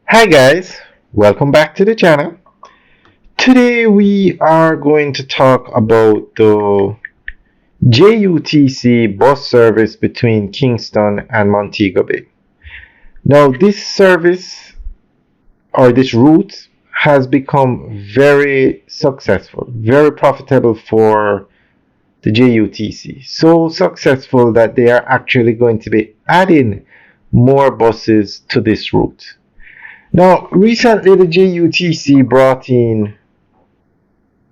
Hi guys, welcome back to the channel. Today we are going to talk about the JUTC bus service between Kingston and Montego Bay. Now this service or this route has become very successful, very profitable for the JUTC. So successful that they are actually going to be adding more buses to this route. Now, recently the JUTC brought in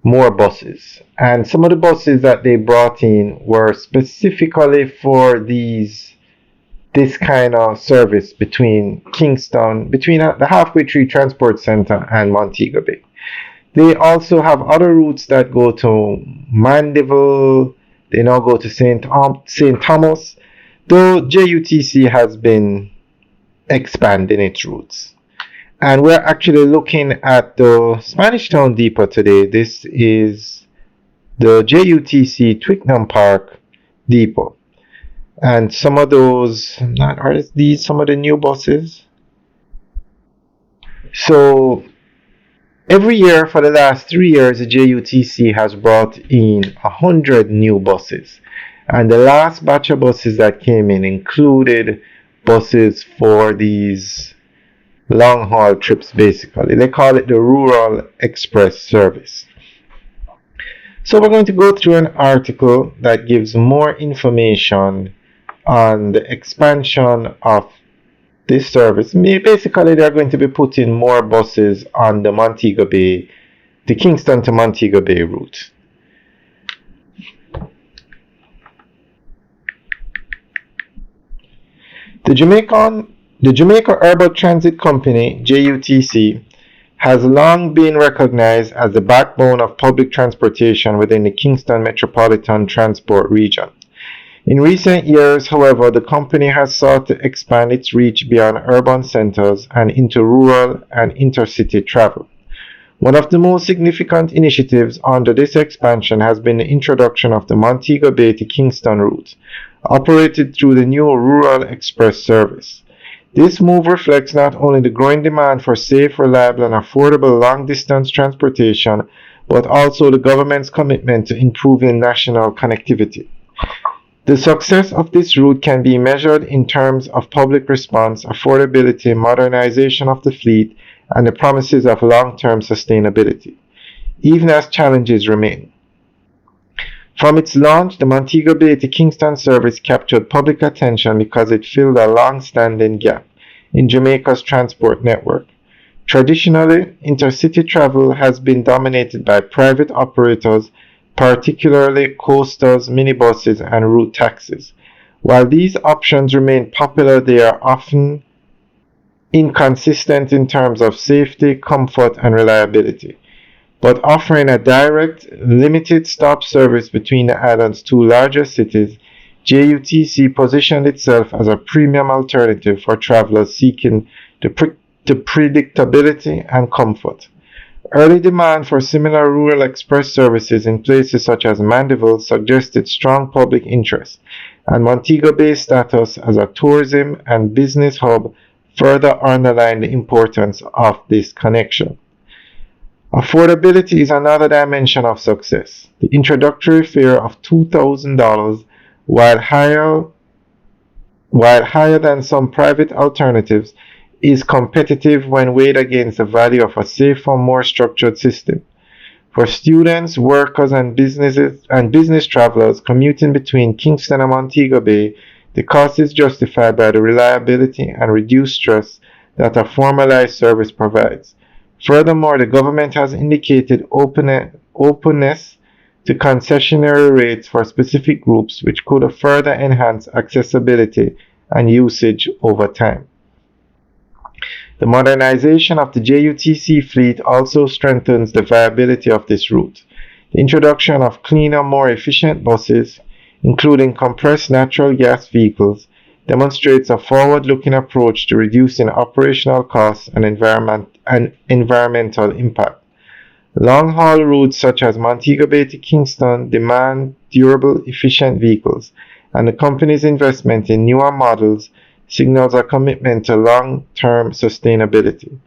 more buses, and some of the buses that they brought in were specifically for this kind of service between Kingston, between the Halfway Tree Transport Center and Montego Bay. They also have other routes that go to Mandeville. They now go to St. Thomas, though JUTC has been expanding its routes. And we're actually looking at the Spanish Town Depot today. This is the JUTC Twickenham Park Depot. And some of those, are these some of the new buses? So every year for the last 3 years, the JUTC has brought in 100 new buses. And the last batch of buses that came in included buses for these long haul trips. Basically they call it the Rural Express Service. So we're going to go through an article that gives more information on the expansion of this service. Basically they're going to be putting more buses on the Montego Bay, the Kingston to Montego Bay route. The Jamaica Urban Transit Company, JUTC, has long been recognized as the backbone of public transportation within the Kingston Metropolitan Transport Region. In recent years, however, the company has sought to expand its reach beyond urban centers and into rural and intercity travel. One of the most significant initiatives under this expansion has been the introduction of the Montego Bay to Kingston route, operated through the new Rural Express service. This move reflects not only the growing demand for safe, reliable, and affordable long-distance transportation, but also the government's commitment to improving national connectivity. The success of this route can be measured in terms of public response, affordability, modernization of the fleet, and the promises of long-term sustainability, even as challenges remain. From its launch, the Montego Bay to Kingston service captured public attention because it filled a long-standing gap in Jamaica's transport network. Traditionally, intercity travel has been dominated by private operators, particularly coasters, minibuses, and route taxis. While these options remain popular, they are often inconsistent in terms of safety, comfort, and reliability. But offering a direct, limited stop service between the island's two largest cities, JUTC positioned itself as a premium alternative for travelers seeking the predictability and comfort. Early demand for similar rural express services in places such as Mandeville suggested strong public interest, and Montego Bay's status as a tourism and business hub further underlined the importance of this connection. Affordability is another dimension of success. The introductory fare of $2,000, while higher than some private alternatives, is competitive when weighed against the value of a safer, more structured system. For students, workers, and business travelers commuting between Kingston and Montego Bay, the cost is justified by the reliability and reduced stress that a formalized service provides. Furthermore, the government has indicated openness to concessionary rates for specific groups, which could further enhance accessibility and usage over time. The modernization of the JUTC fleet also strengthens the viability of this route. The introduction of cleaner, more efficient buses, including compressed natural gas vehicles, demonstrates a forward-looking approach to reducing operational costs and environmental impact. Long-haul routes such as Montego Bay to Kingston demand durable, efficient vehicles, and the company's investment in newer models signals a commitment to long-term sustainability.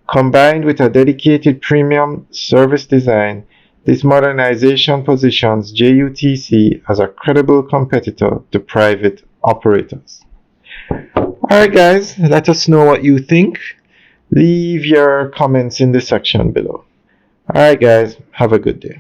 Combined with a dedicated premium service design, this modernization positions JUTC as a credible competitor to private operators. Alright guys, let us know what you think. Leave your comments in the section below. Alright guys, have a good day.